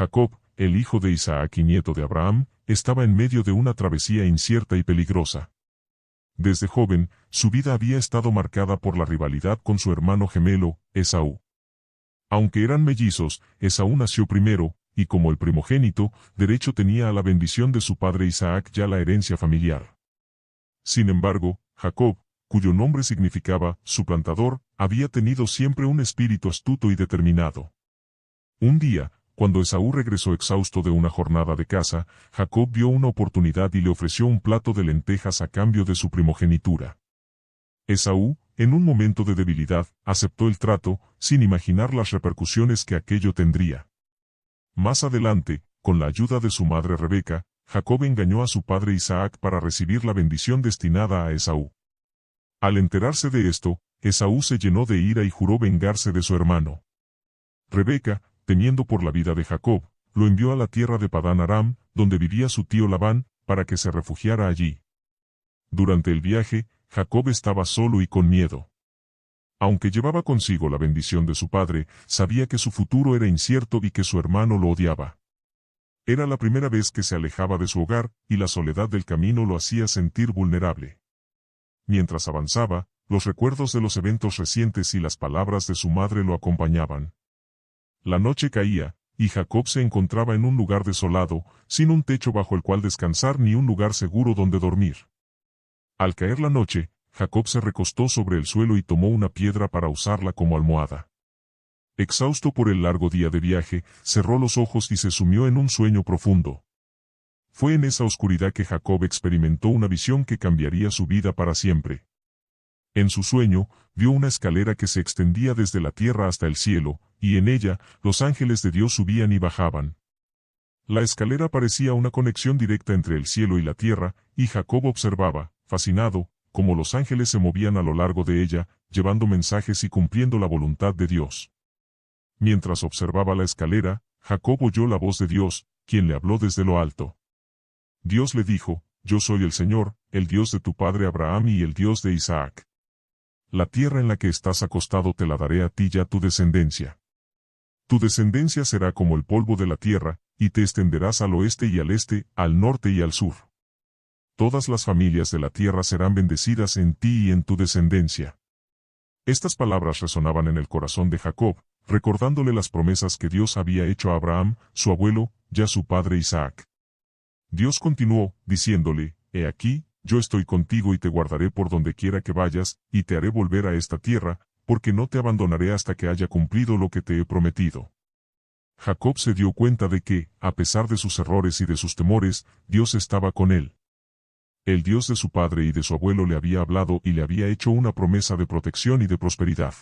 Jacob, el hijo de Isaac y nieto de Abraham, estaba en medio de una travesía incierta y peligrosa. Desde joven, su vida había estado marcada por la rivalidad con su hermano gemelo, Esaú. Aunque eran mellizos, Esaú nació primero, y como el primogénito, derecho tenía a la bendición de su padre Isaac y a la herencia familiar. Sin embargo, Jacob, cuyo nombre significaba suplantador, había tenido siempre un espíritu astuto y determinado. Un día, cuando Esaú regresó exhausto de una jornada de caza, Jacob vio una oportunidad y le ofreció un plato de lentejas a cambio de su primogenitura. Esaú, en un momento de debilidad, aceptó el trato, sin imaginar las repercusiones que aquello tendría. Más adelante, con la ayuda de su madre Rebeca, Jacob engañó a su padre Isaac para recibir la bendición destinada a Esaú. Al enterarse de esto, Esaú se llenó de ira y juró vengarse de su hermano. Rebeca, temiendo por la vida de Jacob, lo envió a la tierra de Padán Aram, donde vivía su tío Labán, para que se refugiara allí. Durante el viaje, Jacob estaba solo y con miedo. Aunque llevaba consigo la bendición de su padre, sabía que su futuro era incierto y que su hermano lo odiaba. Era la primera vez que se alejaba de su hogar, y la soledad del camino lo hacía sentir vulnerable. Mientras avanzaba, los recuerdos de los eventos recientes y las palabras de su madre lo acompañaban. La noche caía, y Jacob se encontraba en un lugar desolado, sin un techo bajo el cual descansar ni un lugar seguro donde dormir. Al caer la noche, Jacob se recostó sobre el suelo y tomó una piedra para usarla como almohada. Exhausto por el largo día de viaje, cerró los ojos y se sumió en un sueño profundo. Fue en esa oscuridad que Jacob experimentó una visión que cambiaría su vida para siempre. En su sueño, vio una escalera que se extendía desde la tierra hasta el cielo, y en ella, los ángeles de Dios subían y bajaban. La escalera parecía una conexión directa entre el cielo y la tierra, y Jacob observaba, fascinado, cómo los ángeles se movían a lo largo de ella, llevando mensajes y cumpliendo la voluntad de Dios. Mientras observaba la escalera, Jacob oyó la voz de Dios, quien le habló desde lo alto. Dios le dijo: «Yo soy el Señor, el Dios de tu padre Abraham y el Dios de Isaac. La tierra en la que estás acostado te la daré a ti y a tu descendencia. Tu descendencia será como el polvo de la tierra, y te extenderás al oeste y al este, al norte y al sur. Todas las familias de la tierra serán bendecidas en ti y en tu descendencia». Estas palabras resonaban en el corazón de Jacob, recordándole las promesas que Dios había hecho a Abraham, su abuelo, y a su padre Isaac. Dios continuó, diciéndole: «He aquí, yo estoy contigo y te guardaré por donde quiera que vayas, y te haré volver a esta tierra, porque no te abandonaré hasta que haya cumplido lo que te he prometido». Jacob se dio cuenta de que, a pesar de sus errores y de sus temores, Dios estaba con él. El Dios de su padre y de su abuelo le había hablado y le había hecho una promesa de protección y de prosperidad.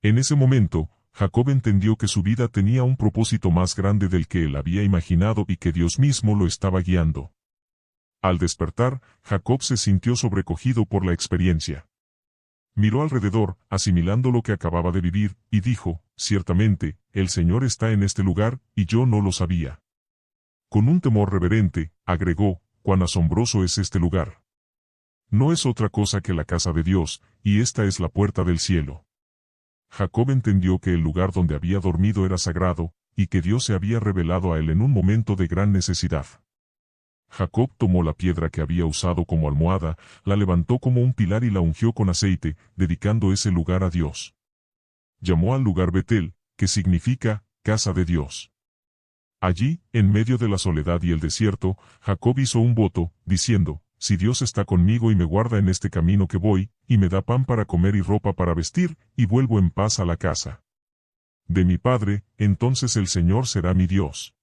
En ese momento, Jacob entendió que su vida tenía un propósito más grande del que él había imaginado y que Dios mismo lo estaba guiando. Al despertar, Jacob se sintió sobrecogido por la experiencia. Miró alrededor, asimilando lo que acababa de vivir, y dijo: «Ciertamente, el Señor está en este lugar, y yo no lo sabía». Con un temor reverente, agregó: «Cuán asombroso es este lugar. No es otra cosa que la casa de Dios, y esta es la puerta del cielo». Jacob entendió que el lugar donde había dormido era sagrado, y que Dios se había revelado a él en un momento de gran necesidad. Jacob tomó la piedra que había usado como almohada, la levantó como un pilar y la ungió con aceite, dedicando ese lugar a Dios. Llamó al lugar Betel, que significa casa de Dios. Allí, en medio de la soledad y el desierto, Jacob hizo un voto, diciendo: «Si Dios está conmigo y me guarda en este camino que voy, y me da pan para comer y ropa para vestir, y vuelvo en paz a la casa de mi padre, entonces el Señor será mi Dios».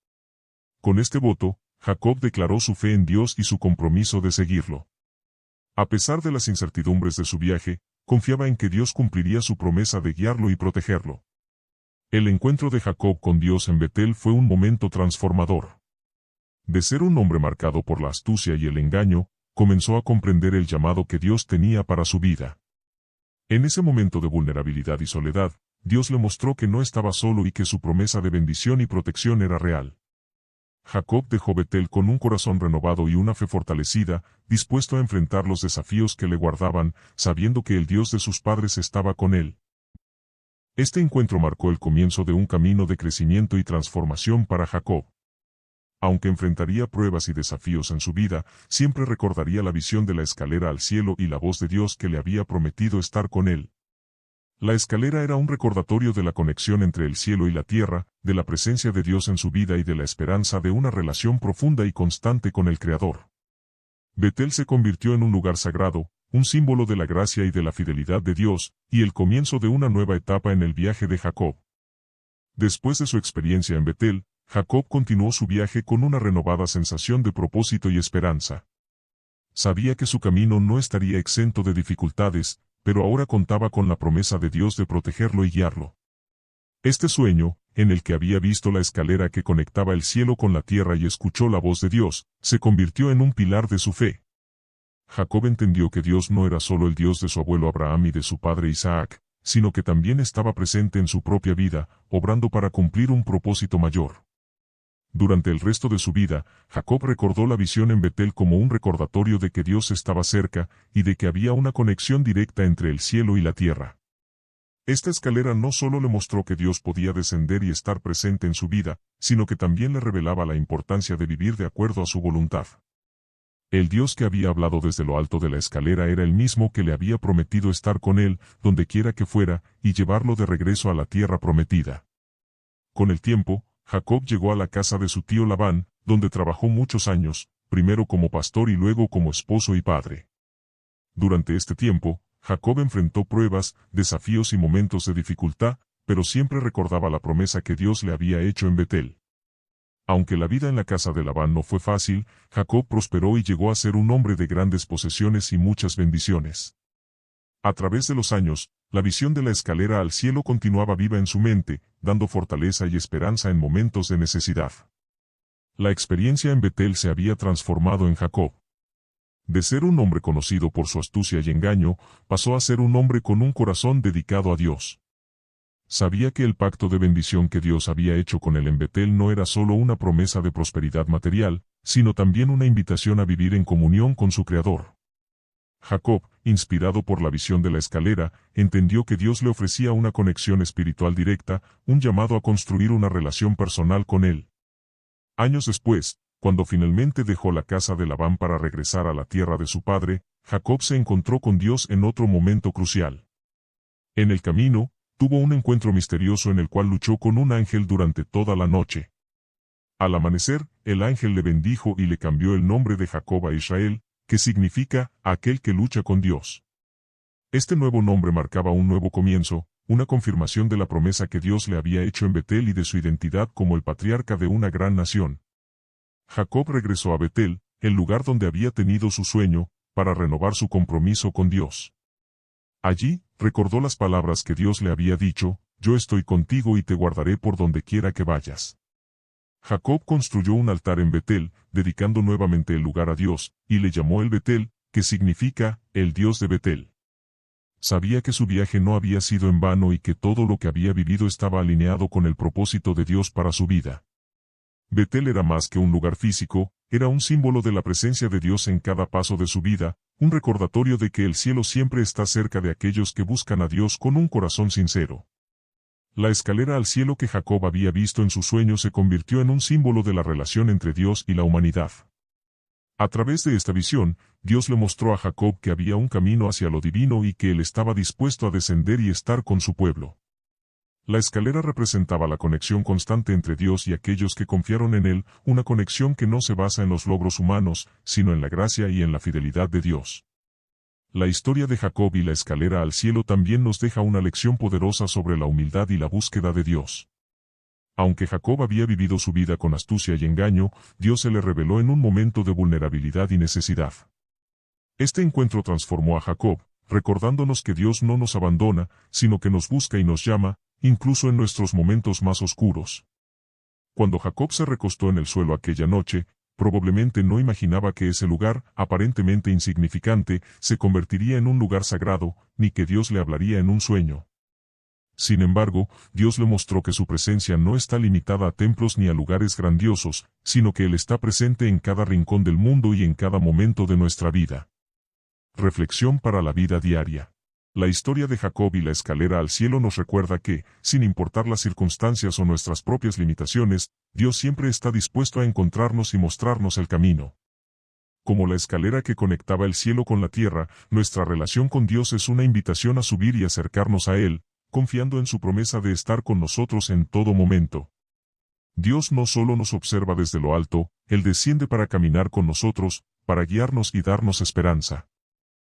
Con este voto, Jacob declaró su fe en Dios y su compromiso de seguirlo. A pesar de las incertidumbres de su viaje, confiaba en que Dios cumpliría su promesa de guiarlo y protegerlo. El encuentro de Jacob con Dios en Betel fue un momento transformador. De ser un hombre marcado por la astucia y el engaño, comenzó a comprender el llamado que Dios tenía para su vida. En ese momento de vulnerabilidad y soledad, Dios le mostró que no estaba solo y que su promesa de bendición y protección era real. Jacob dejó Betel con un corazón renovado y una fe fortalecida, dispuesto a enfrentar los desafíos que le guardaban, sabiendo que el Dios de sus padres estaba con él. Este encuentro marcó el comienzo de un camino de crecimiento y transformación para Jacob. Aunque enfrentaría pruebas y desafíos en su vida, siempre recordaría la visión de la escalera al cielo y la voz de Dios que le había prometido estar con él. La escalera era un recordatorio de la conexión entre el cielo y la tierra, de la presencia de Dios en su vida y de la esperanza de una relación profunda y constante con el Creador. Betel se convirtió en un lugar sagrado, un símbolo de la gracia y de la fidelidad de Dios, y el comienzo de una nueva etapa en el viaje de Jacob. Después de su experiencia en Betel, Jacob continuó su viaje con una renovada sensación de propósito y esperanza. Sabía que su camino no estaría exento de dificultades, pero ahora contaba con la promesa de Dios de protegerlo y guiarlo. Este sueño, en el que había visto la escalera que conectaba el cielo con la tierra y escuchó la voz de Dios, se convirtió en un pilar de su fe. Jacob entendió que Dios no era solo el Dios de su abuelo Abraham y de su padre Isaac, sino que también estaba presente en su propia vida, obrando para cumplir un propósito mayor. Durante el resto de su vida, Jacob recordó la visión en Betel como un recordatorio de que Dios estaba cerca, y de que había una conexión directa entre el cielo y la tierra. Esta escalera no solo le mostró que Dios podía descender y estar presente en su vida, sino que también le revelaba la importancia de vivir de acuerdo a su voluntad. El Dios que había hablado desde lo alto de la escalera era el mismo que le había prometido estar con él, donde quiera que fuera, y llevarlo de regreso a la tierra prometida. Con el tiempo, Jacob llegó a la casa de su tío Labán, donde trabajó muchos años, primero como pastor y luego como esposo y padre. Durante este tiempo, Jacob enfrentó pruebas, desafíos y momentos de dificultad, pero siempre recordaba la promesa que Dios le había hecho en Betel. Aunque la vida en la casa de Labán no fue fácil, Jacob prosperó y llegó a ser un hombre de grandes posesiones y muchas bendiciones. A través de los años, la visión de la escalera al cielo continuaba viva en su mente, dando fortaleza y esperanza en momentos de necesidad. La experiencia en Betel se había transformado en Jacob. De ser un hombre conocido por su astucia y engaño, pasó a ser un hombre con un corazón dedicado a Dios. Sabía que el pacto de bendición que Dios había hecho con él en Betel no era solo una promesa de prosperidad material, sino también una invitación a vivir en comunión con su Creador. Jacob, inspirado por la visión de la escalera, entendió que Dios le ofrecía una conexión espiritual directa, un llamado a construir una relación personal con él. Años después, cuando finalmente dejó la casa de Labán para regresar a la tierra de su padre, Jacob se encontró con Dios en otro momento crucial. En el camino, tuvo un encuentro misterioso en el cual luchó con un ángel durante toda la noche. Al amanecer, el ángel le bendijo y le cambió el nombre de Jacob a Israel, que significa, aquel que lucha con Dios. Este nuevo nombre marcaba un nuevo comienzo, una confirmación de la promesa que Dios le había hecho en Betel y de su identidad como el patriarca de una gran nación. Jacob regresó a Betel, el lugar donde había tenido su sueño, para renovar su compromiso con Dios. Allí, recordó las palabras que Dios le había dicho: yo estoy contigo y te guardaré por donde quiera que vayas. Jacob construyó un altar en Betel, dedicando nuevamente el lugar a Dios, y le llamó el Betel, que significa, el Dios de Betel. Sabía que su viaje no había sido en vano y que todo lo que había vivido estaba alineado con el propósito de Dios para su vida. Betel era más que un lugar físico, era un símbolo de la presencia de Dios en cada paso de su vida, un recordatorio de que el cielo siempre está cerca de aquellos que buscan a Dios con un corazón sincero. La escalera al cielo que Jacob había visto en su sueño se convirtió en un símbolo de la relación entre Dios y la humanidad. A través de esta visión, Dios le mostró a Jacob que había un camino hacia lo divino y que él estaba dispuesto a descender y estar con su pueblo. La escalera representaba la conexión constante entre Dios y aquellos que confiaron en Él, una conexión que no se basa en los logros humanos, sino en la gracia y en la fidelidad de Dios. La historia de Jacob y la escalera al cielo también nos deja una lección poderosa sobre la humildad y la búsqueda de Dios. Aunque Jacob había vivido su vida con astucia y engaño, Dios se le reveló en un momento de vulnerabilidad y necesidad. Este encuentro transformó a Jacob, recordándonos que Dios no nos abandona, sino que nos busca y nos llama, incluso en nuestros momentos más oscuros. Cuando Jacob se recostó en el suelo aquella noche, probablemente no imaginaba que ese lugar, aparentemente insignificante, se convertiría en un lugar sagrado, ni que Dios le hablaría en un sueño. Sin embargo, Dios le mostró que su presencia no está limitada a templos ni a lugares grandiosos, sino que Él está presente en cada rincón del mundo y en cada momento de nuestra vida. Reflexión para la vida diaria. La historia de Jacob y la escalera al cielo nos recuerda que, sin importar las circunstancias o nuestras propias limitaciones, Dios siempre está dispuesto a encontrarnos y mostrarnos el camino. Como la escalera que conectaba el cielo con la tierra, nuestra relación con Dios es una invitación a subir y acercarnos a Él, confiando en su promesa de estar con nosotros en todo momento. Dios no solo nos observa desde lo alto, Él desciende para caminar con nosotros, para guiarnos y darnos esperanza.